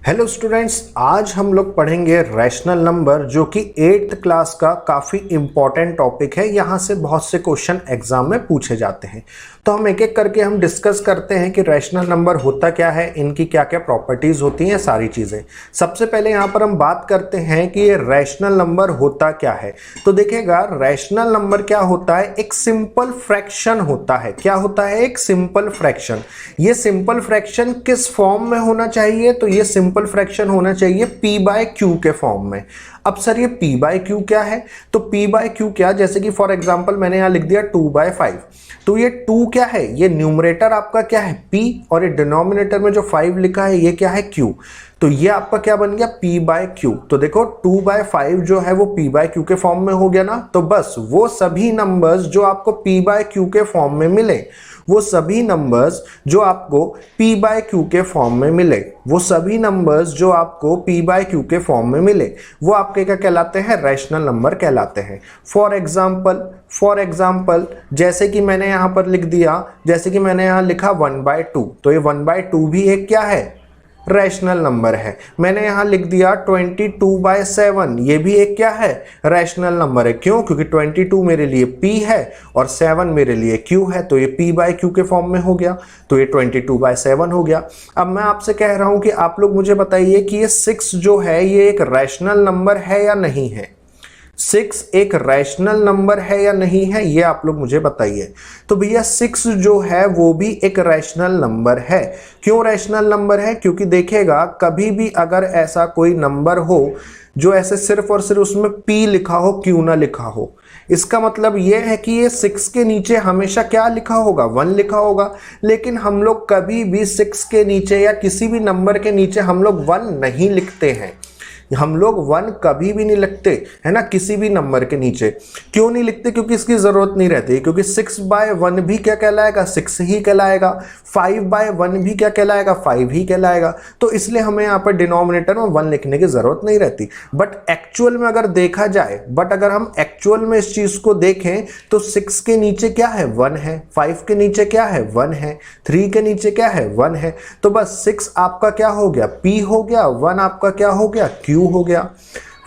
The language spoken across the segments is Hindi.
हेलो स्टूडेंट्स, आज हम लोग पढ़ेंगे रैशनल नंबर, जो कि 8th क्लास का काफ़ी इंपॉर्टेंट टॉपिक है। यहाँ से बहुत से क्वेश्चन एग्जाम में पूछे जाते हैं, तो हम एक एक करके हम डिस्कस करते हैं कि रैशनल नंबर होता क्या है, इनकी क्या क्या प्रॉपर्टीज़ होती हैं, सारी चीज़ें। सबसे पहले यहाँ पर हम बात करते हैं कि ये रैशनल नंबर होता क्या है। तो देखिएगा, रैशनल नंबर क्या होता है, एक सिंपल फ्रैक्शन होता है। क्या होता है? एक सिंपल फ्रैक्शन। ये सिंपल फ्रैक्शन किस फॉर्म में होना चाहिए? तो ये सिंपल फ्रैक्शन होना चाहिए p बाय क्यू के फॉर्म में। अब सर, ये p बाय क्यू क्या है? तो p बाय क्यू क्या, जैसे कि फॉर एग्जांपल मैंने यहां लिख दिया 2/5। तो ये 2 क्या है? ये न्यूमरेटर आपका क्या है? p, और ये डिनोमिनेटर में जो 5 लिखा है ये क्या है? q। तो ये आपका क्या बन गया? p by Q. तो देखो 2/5 जो है वो p बाय क्यू के फॉर्म में हो गया ना। तो बस वो सभी नंबर्स जो आपको p बाय क्यू के फॉर्म में मिले, वो सभी नंबर्स जो आपको p बाय क्यू के फॉर्म में मिले, वो सभी नंबर्स जो आपको p बाय क्यू के फॉर्म में मिले, वो आपके क्या कहलाते हैं? रैशनल नंबर कहलाते हैं। फॉर एग्जाम्पल जैसे कि मैंने यहाँ पर लिख दिया, जैसे कि मैंने यहाँ लिखा 1/2। तो ये 1/2 भी एक क्या है? रैशनल नंबर है। मैंने यहां लिख दिया 22/7, ये भी एक क्या है? रैशनल नंबर है। क्यों? क्योंकि 22 मेरे लिए p है और 7 मेरे लिए q है, तो ये p बाय q के फॉर्म में हो गया। तो ये 22/7 हो गया। अब मैं आपसे कह रहा हूं कि आप लोग मुझे बताइए कि ये 6 जो है ये एक रैशनल नंबर है या नहीं है? 6 एक रैशनल नंबर है या नहीं है, ये आप लोग मुझे बताइए। तो भैया 6 जो है वो भी एक रैशनल नंबर है। क्यों रैशनल नंबर है? क्योंकि देखिएगा, कभी भी अगर ऐसा कोई नंबर हो जो ऐसे सिर्फ और सिर्फ उसमें p लिखा हो, q ना लिखा हो, इसका मतलब ये है कि ये 6 के नीचे हमेशा क्या लिखा होगा? 1 लिखा होगा। लेकिन हम लोग कभी भी 6 के नीचे या किसी भी नंबर के नीचे हम लोग 1 नहीं लिखते हैं। हम लोग 1 कभी भी नहीं लिखते, है ना, किसी भी नंबर के नीचे। क्यों नहीं लिखते? क्योंकि इसकी जरूरत नहीं रहती। क्योंकि 6/1 भी क्या कहलाएगा? 6 ही कहलाएगा। 5/1 भी क्या कहलाएगा? 5 ही कहलाएगा। तो इसलिए हमें यहाँ पर डिनोमिनेटर में 1 लिखने की जरूरत नहीं रहती। बट एक्चुअल में अगर देखा जाए, अगर हम एक्चुअल में इस चीज को देखें तो 6 के नीचे क्या है? 1 है। 5 के नीचे क्या है? 1 है। 3 के नीचे क्या है? 1 है। तो बस 6 आपका क्या हो गया? p हो गया। 1 आपका क्या हो गया? q हो गया।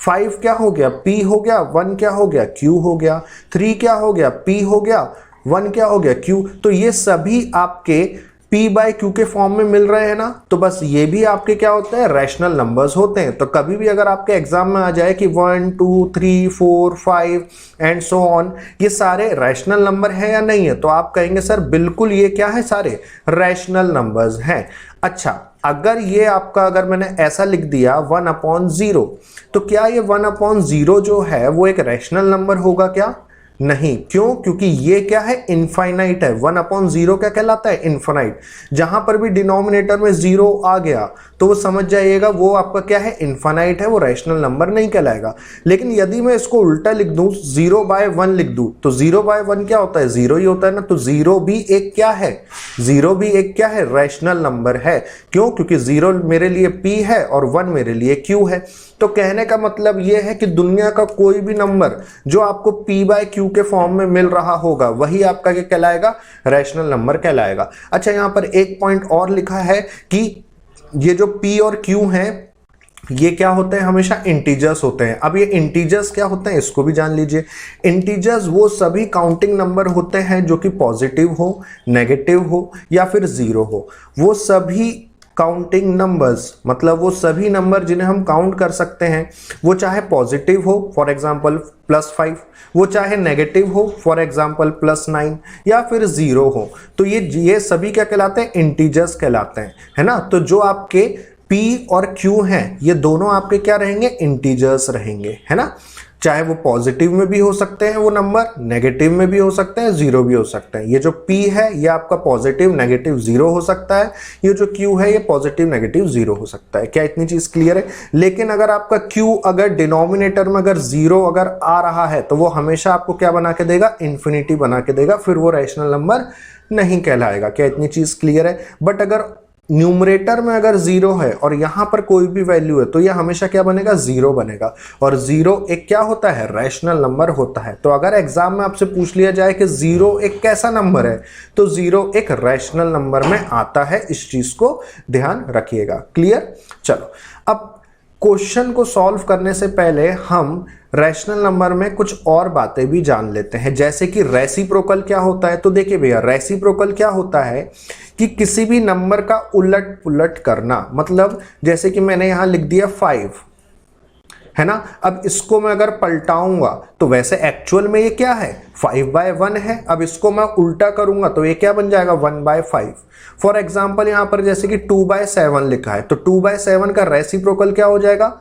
5 क्या हो गया? p हो गया। 1 क्या हो गया? q हो गया। 3 क्या हो गया? p हो गया। 1 क्या हो गया? q। तो ये सभी आपके p बाय q के फॉर्म में मिल रहे हैं ना। तो बस ये भी आपके क्या होते हैं? रैशनल नंबर्स होते हैं। तो कभी भी अगर आपके एग्जाम में आ जाए कि 1 2 3 4 5 एंड सो ऑन, ये सारे रैशनल नंबर है या नहीं है, तो आप कहेंगे सर बिल्कुल ये क्या है? सारे रैशनल नंबर्स हैं। अच्छा, अगर ये आपका, अगर मैंने ऐसा लिख दिया 1/0, तो क्या ये 1/0 जो है वो एक रैशनल नंबर होगा क्या? नहीं। क्यों? क्योंकि ये क्या है? इनफाइनाइट है। 1/0 क्या कहलाता है? इनफाइनाइट। जहां पर भी डिनोमिनेटर में 0 आ गया तो वो समझ जाइएगा वो आपका क्या है? इनफाइनाइट है, वो रैशनल नंबर नहीं कहलाएगा। लेकिन यदि मैं इसको उल्टा लिख दूं, 0/1 लिख दूं, तो 0/1 क्या होता है? 0 ही होता है ना। तो 0 भी एक क्या है? 0 भी एक क्या है? रैशनल नंबर है। क्यों? क्योंकि 0 मेरे लिए p है और 1 मेरे लिए q है। तो कहने का मतलब यह है कि दुनिया का कोई भी नंबर जो आपको p बाय क्यू के फॉर्म में मिल रहा होगा, वही आपका क्या कहलाएगा? रैशनल नंबर कहलाएगा। अच्छा, यहां पर एक पॉइंट और लिखा है कि ये जो p और q हैं, ये क्या होते हैं? हमेशा इंटीजर्स होते हैं। अब ये इंटीजर्स क्या होते हैं, इसको भी जान लीजिए। इंटीजर्स वो सभी काउंटिंग नंबर होते हैं जो कि पॉजिटिव हो, नेगेटिव हो या फिर 0 हो। वो सभी काउंटिंग नंबर्स, मतलब वो सभी नंबर जिन्हें हम काउंट कर सकते हैं, वो चाहे पॉजिटिव हो, फॉर एग्जांपल +5, वो चाहे नेगेटिव हो, फॉर एग्जांपल +9, या फिर 0 हो, तो ये सभी क्या कहलाते हैं? इंटीजर्स कहलाते हैं, है ना। तो जो आपके p और q हैं, ये दोनों आपके क्या रहेंगे? इंटीजर्स रहेंगे, है ना। चाहे वो पॉजिटिव में भी हो सकते हैं वो नंबर, नेगेटिव में भी हो सकते हैं, 0 भी हो सकते हैं। ये जो p है ये आपका पॉजिटिव नेगेटिव 0 हो सकता है, ये जो q है ये पॉजिटिव नेगेटिव 0 हो सकता है। क्या इतनी चीज क्लियर है? लेकिन अगर आपका q अगर डिनोमिनेटर में अगर 0 अगर आ रहा है तो वो हमेशा आपको क्या बना के देगा? इन्फिनिटी बना के देगा, फिर वो रैशनल नंबर नहीं कहलाएगा। क्या इतनी चीज क्लियर है? बट अगर न्यूमरेटर में अगर 0 है और यहाँ पर कोई भी वैल्यू है तो ये हमेशा क्या बनेगा, 0 बनेगा। और 0 एक क्या होता है, रैशनल नंबर होता है। तो अगर एग्जाम में आपसे पूछ लिया जाए कि 0 एक कैसा नंबर है, तो 0 एक रैशनल नंबर में आता है। इस चीज को ध्यान रखिएगा। क्लियर। चलो अब क्वेश्चन को सॉल्व करने से पहले हम रैशनल नंबर में कुछ और बातें भी जान लेते हैं, जैसे कि रेसिप्रोकल क्या होता है। तो देखिए भैया, रेसिप्रोकल क्या होता है कि किसी भी नंबर का उलट पुलट करना। मतलब जैसे कि मैंने यहां लिख दिया 5, है ना। अब इसको मैं अगर पलटाऊंगा तो वैसे एक्चुअल में ये क्या है, 5/1 है। अब इसको मैं उल्टा करूंगा तो ये क्या बन जाएगा, 1/5। फॉर एग्जाम्पल यहां पर जैसे कि 2/7 लिखा है, तो 2/7 का रेसिप्रोकल क्या हो जाएगा,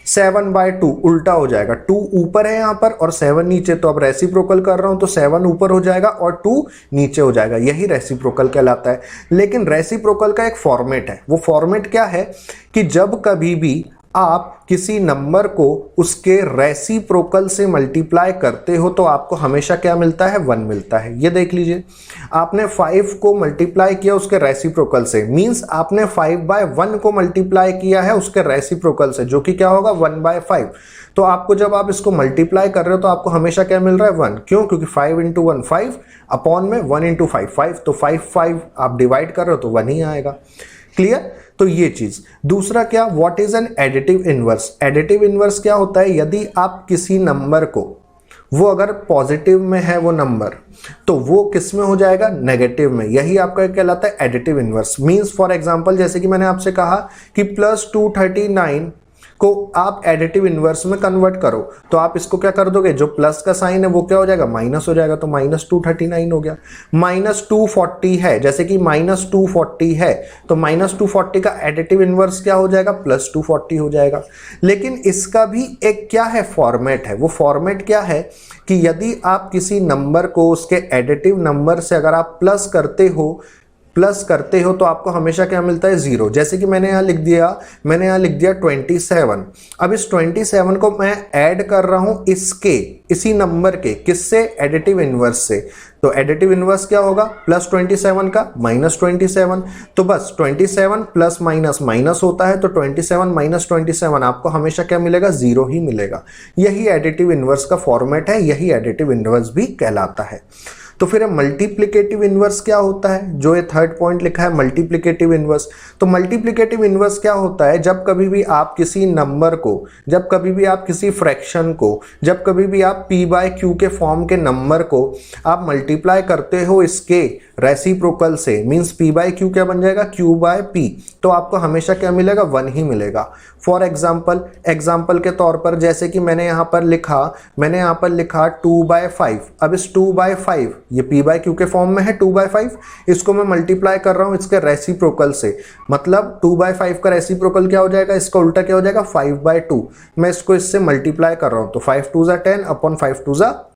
7/2 उल्टा हो जाएगा। 2 ऊपर है यहां पर और 7 नीचे, तो अब रेसिप्रोकल कर रहा हूं तो 7 ऊपर हो जाएगा और 2 नीचे हो जाएगा। यही रेसिप्रोकल कहलाता है। लेकिन रेसिप्रोकल का एक फॉर्मेट है। वो फॉर्मेट क्या है कि जब कभी भी आप किसी नंबर को उसके रेसिप्रोकल से मल्टीप्लाई करते हो तो आपको हमेशा क्या मिलता है, 1 मिलता है। ये देख लीजिए, आपने 5 को मल्टीप्लाई किया उसके रेसिप्रोकल से, मींस आपने 5/1 को मल्टीप्लाई किया है उसके रेसिप्रोकल से, जो कि क्या होगा, 1/5। तो आपको जब आप इसको मल्टीप्लाई कर रहे हो तो आपको हमेशा क्या मिल रहा है, 1। क्यों, क्योंकि 5 × 1 5 अपॉन में 1 × 5 5, तो 5 आप डिवाइड कर रहे हो तो 1 ही आएगा। क्लियर। तो ये चीज। दूसरा क्या, what is an additive inverse. Additive inverse क्या होता है, यदि आप किसी नंबर को, वो अगर पॉजिटिव में है वो नंबर, तो वो किस में हो जाएगा, नेगेटिव में। यही आपका कहलाता है additive inverse. Means for example जैसे कि मैंने आपसे कहा कि +239 को आप एडिटिव इनवर्स में कन्वर्ट करो, तो आप इसको क्या कर दोगे, जो प्लस का साइन है वो क्या हो जाएगा, माइनस हो जाएगा, तो -239 हो गया। -240 है, जैसे कि -240 है तो -240 का एडिटिव इनवर्स क्या हो जाएगा, +240 हो जाएगा। लेकिन इसका भी एक क्या है, फॉर्मेट है। वो फॉर्मेट क्या है कि यदि आप किसी नंबर को उसके एडिटिव नंबर से अगर आप प्लस करते हो तो आपको हमेशा क्या मिलता है, 0। जैसे कि मैंने यहाँ लिख दिया 27। अब इस 27 को मैं ऐड कर रहा हूं इसी नंबर के, किससे, एडिटिव इनवर्स से। तो एडिटिव इनवर्स क्या होगा, +27 का -27। तो बस 27 प्लस माइनस माइनस होता है, तो 27 - 27 आपको हमेशा क्या मिलेगा, 0 ही मिलेगा। यही एडिटिव इनवर्स का फॉर्मेट है, यही एडिटिव इनवर्स भी कहलाता है। तो फिर मल्टीप्लिकेटिव इनवर्स क्या होता है, जो ये थर्ड पॉइंट लिखा है मल्टीप्लिकेटिव इनवर्स। तो मल्टीप्लिकेटिव इनवर्स क्या होता है, जब कभी भी आप किसी नंबर को, जब कभी भी आप किसी फ्रैक्शन को, जब कभी भी आप p/q के फॉर्म के नंबर को आप मल्टीप्लाई करते हो इसके रेसिप्रोकल से, मींस p/q क्या बन जाएगा, q/p, तो आपको हमेशा क्या मिलेगा, 1 ही मिलेगा। फॉर एग्जाम्पल के तौर पर जैसे कि मैंने यहाँ पर लिखा 2/5। अब इस 2/5 ये p/q के फॉर्म में है, 2/5 इसको मैं मल्टीप्लाई कर रहा हूं इसके रेसिप्रोकल से, मतलब 2/5 का रेसिप्रोकल क्या हो जाएगा, इसका उल्टा क्या हो जाएगा, 5/2। मैं इसको इससे मल्टीप्लाई कर रहा हूं, तो 5×2 = 10 अपॉन 5×2 =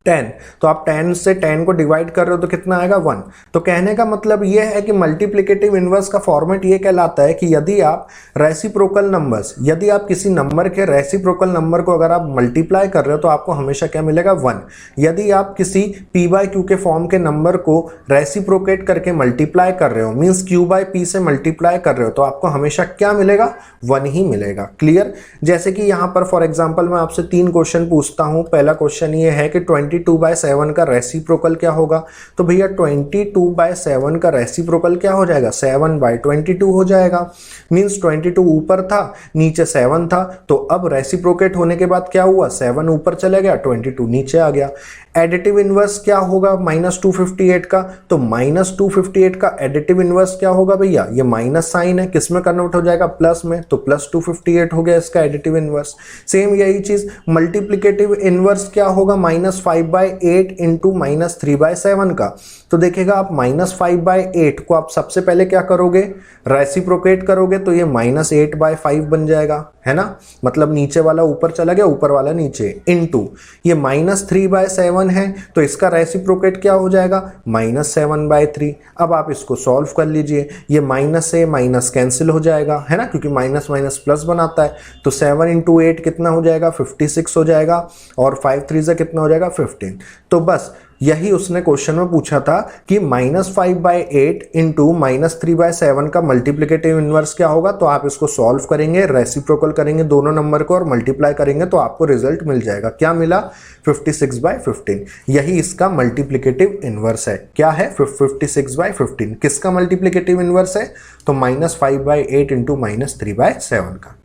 10। तो आप 10 से 10 को डिवाइड कर रहे हो तो कितना आएगा, 1। तो कहने का मतलब ये है कि मल्टीप्लिकेटिव इनवर्स का फॉर्मेट ये कहलाता है कि यदि आप रेसिप्रोकल नंबर्स, यदि आप किसी नंबर के रेसिप्रोकल नंबर को अगर आप मल्टीप्लाई कर रहे हो तो आपको हमेशा क्या मिलेगा, 1। यदि आप किसी p/q के फॉर्म के नंबर को रेसिप्रोकेट करके मल्टीप्लाई कर रहे हो, मींस q/p से मल्टीप्लाई कर रहे हो, तो आपको हमेशा क्या मिलेगा, 1 ही मिलेगा। क्लियर। जैसे कि यहाँ पर फॉर एग्जाम्पल मैं आपसे 3 क्वेश्चन पूछता हूँ। पहला क्वेश्चन ये है कि 22/7 का रेसिप्रोकल क्या होगा। तो भैया 22/7 का रेसिप्रोकल क्या हो जाएगा, 7/22 हो जाएगा। मींस 22 ऊपर था, नीचे 7 था, तो अब रेसिप्रोकेट होने के बाद क्या हुआ, 7 ऊपर चले गया, 22 नीचे आ गया। एडिटिव इनवर्स क्या होगा -258 का, तो -258 का एडिटिव इनवर्स क्या होगा भैया, ये माइनस साइन है, किस में कन्वर्ट हो जाएगा, प्लस में, तो +258 हो गया इसका एडिटिव इनवर्स। सेम यही चीज मल्टीप्लिकेटिव इनवर्स क्या होगा, -5/8 इंटू -3/7 का। तो देखिएगा आप -5/8 को आप सबसे पहले क्या करोगे, रेसिप्रोकेट करोगे, तो ये -8/5 बन जाएगा, है ना। मतलब नीचे वाला ऊपर चला गया, ऊपर वाला नीचे, इंटू ये -3/7 है, तो इसका रेसिप्रोकेट क्या हो जाएगा, -7/3। अब आप इसको सॉल्व कर लीजिए, ये माइनस से माइनस कैंसिल हो जाएगा, है ना, क्योंकि माइनस माइनस प्लस बनाता है। तो 7 × 8 कितना हो जाएगा, 56 हो जाएगा, और 5 3 से कितना हो जाएगा, 15। तो बस यही उसने क्वेश्चन में पूछा था कि -5/8 इंटू -3/7 का मल्टीप्लिकेटिव इनवर्स क्या होगा। तो आप इसको सॉल्व करेंगे, रेसिप्रोकल करेंगे दोनों नंबर को और मल्टीप्लाई करेंगे तो आपको रिजल्ट मिल जाएगा। क्या मिला? 56/15। यही इसका मल्टीप्लिकेटिव इनवर्स है। क्या है? 56/15। किसका मल्टीप्लिकेटिव इनवर्स है? तो -5/8 इंटू -3/7 का।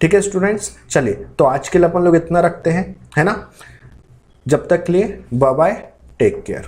ठीक है स्टूडेंट्स, चलिए तो आज के लिए अपन लोग इतना रखते हैं, है ना। जब तक के लिए बाय बाय, टेक केयर।